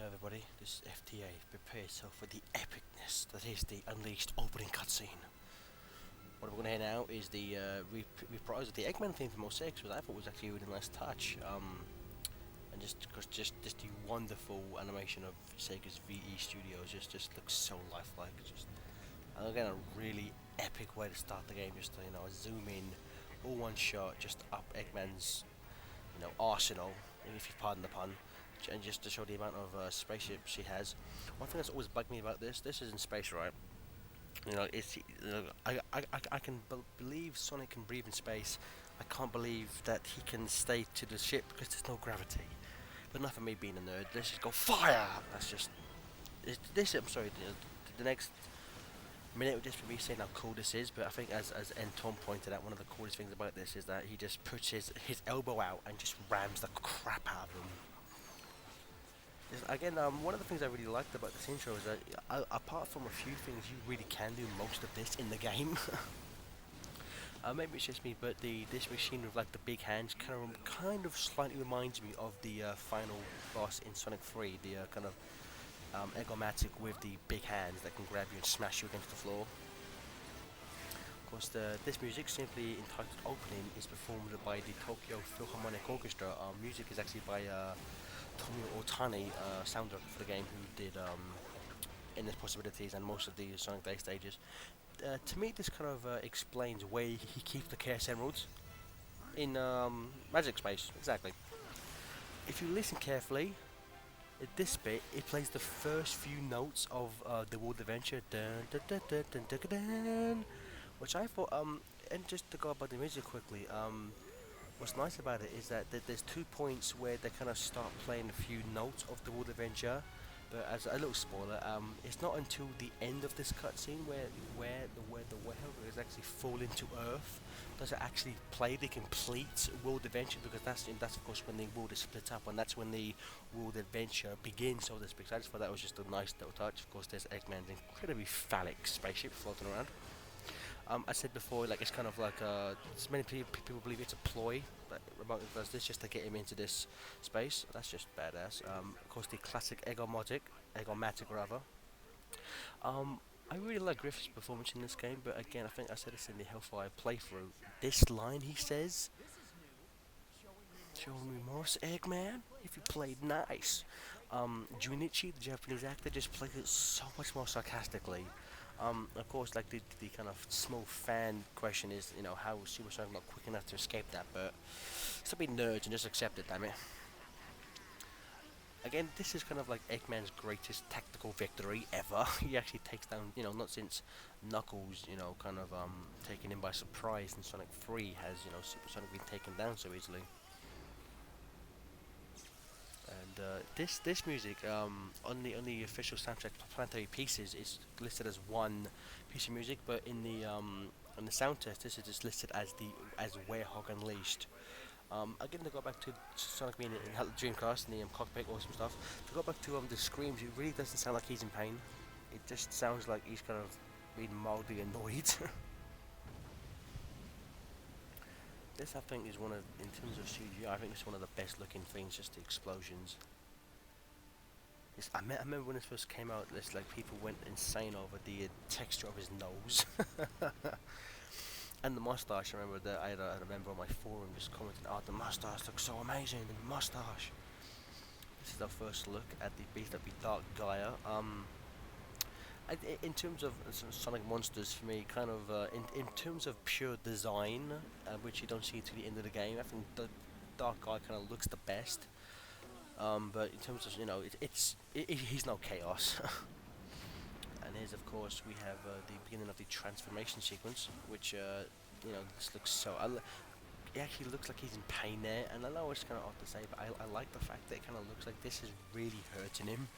everybody, this is FTA. Prepare yourself for the epicness that is the Unleashed opening cutscene. What we're going to hear now is the reprise of the Eggman theme from '06, which I thought was actually a really nice touch. And just the wonderful animation of Sega's VE Studios just looks so lifelike. Just and again a really epic way to start the game. Just to, zoom in, all one shot, just up Eggman's arsenal, if you pardon the pun, and just to show the amount of spaceships she has. One thing that's always bugged me about this is in space, right? It's I can believe Sonic can breathe in space. I can't believe that he can stay to the ship because there's no gravity. But not for me being a nerd. Let's just go fire. That's just this. I'm sorry. The next minute would just for me saying how cool this is, but I think as Tom pointed out, one of the coolest things about this is that he just puts his elbow out and just rams the crap out of him. Again, one of the things I really liked about this intro is that, apart from a few things, you really can do most of this in the game. Maybe it's just me, but this machine with like the big hands kind of slightly reminds me of the final boss in Sonic 3, the kind of Eggomatic with the big hands that can grab you and smash you against the floor. Of course, this music, simply entitled Opening, is performed by the Tokyo Philharmonic Orchestra. Music is actually by Tomio Otani, sound director for the game, who did Endless Possibilities and most of the Sonic Day stages. To me, this kind of explains where he keeps the Chaos Emeralds in Magic Space. Exactly. If you listen carefully, at this bit, it plays the first few notes of the World Adventure, dun, dun, dun, dun, dun, dun, dun, dun, which I thought, and just to go about the music quickly, what's nice about it is that there's 2 points where they kind of start playing a few notes of the World Adventure. But as a little spoiler, it's not until the end of this cutscene where the Werewolf is actually falling to Earth does it actually play the complete World Adventure, because that's of course when the world is split up, and that's when the World Adventure begins, so to speak. So I just thought that was just a nice little touch. Of course, there's Eggman's incredibly phallic spaceship floating around. I said before, like, it's kind of like many people believe it's a ploy, but Remote does this just to get him into this space. That's just badass. Of course, the classic Eggomatic rather. I really like Griffith's performance in this game, but again, I think I said this in the Hellfire playthrough. This line he says, "Show remorse, Eggman, if you played nice." Junichi, the Japanese actor, just plays it so much more sarcastically. Of course, like the kind of small fan question is, how was Super Sonic not quick enough to escape that? But stop being nerds and just accept it, damn it. Again, this is kind of like Eggman's greatest tactical victory ever. He actually takes down, not since Knuckles, kind of taken him by surprise in Sonic 3 has, Super Sonic been taken down so easily. And this music on the official soundtrack Planetary Pieces is listed as one piece of music, but in the sound test this is just listed as Werehog Unleashed. Again, to go back to Sonic being in Dreamcast and the cockpit, awesome stuff. To go back to the screams, it really doesn't sound like he's in pain. It just sounds like he's kind of being mildly annoyed. This, I think, is in terms of CGI, I think it's one of the best looking things, just the explosions. I remember when it first came out, people went insane over the texture of his nose. And the mustache. I remember that I had a member on my forum just commenting, "Oh, the mustache looks so amazing, the mustache." This is our first look at the beast that be Dark Gaia. In terms of Sonic monsters, for me, kind of in terms of pure design, which you don't see to the end of the game, I think the Dark Gaia kind of looks the best. But in terms of he's no Chaos. And here's, of course, we have the beginning of the transformation sequence, which this looks so. It actually looks like he's in pain there, and I know it's kind of odd to say, but I like the fact that it kind of looks like this is really hurting him.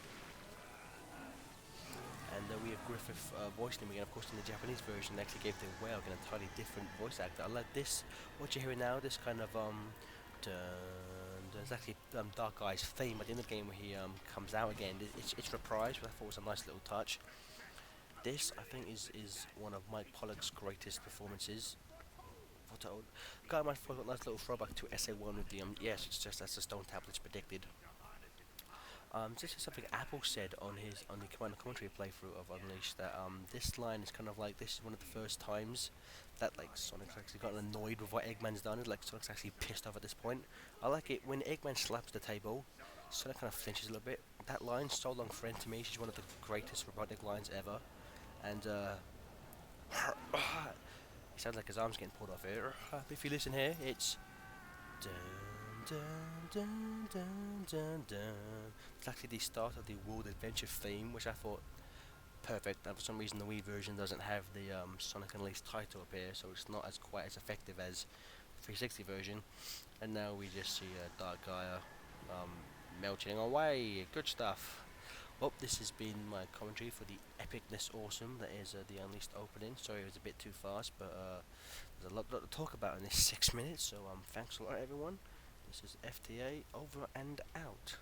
And we have Griffith voicing him again. Of course, in the Japanese version, they actually gave the whale an entirely different voice actor. I like this. What you're hearing now, this kind of there's actually Dark Guy's theme at the end of the game where he comes out again. It's reprised, but I thought it was a nice little touch. This, I think, is one of Mike Pollock's greatest performances. Guy might have a nice little throwback to SA1 with the yes, it's just as the stone tablets predicted. This is something Apple said on the Command and Commentary playthrough of Unleashed, that this line is kind of like, this is one of the first times that like Sonic's actually gotten annoyed with what Eggman's done. Like Sonic's actually pissed off at this point. I like it when Eggman slaps the table. Sonic kind of flinches a little bit. That line, "So long, friend," to me, she's one of the greatest robotic lines ever. And he sounds like his arm's getting pulled off here. If you listen here, it's dun dun dun dun dun dun. It's actually the start of the World Adventure theme, which I thought perfect. And for some reason, the Wii version doesn't have the Sonic Unleashed title up here, so it's not as quite as effective as the 360 version. And now we just see Dark Gaia melting away. Good stuff. Well, this has been my commentary for the epicness awesome that is the Unleashed opening. Sorry it was a bit too fast, but there's a lot to talk about in this 6 minutes, so thanks a lot everyone. This is FTA over and out.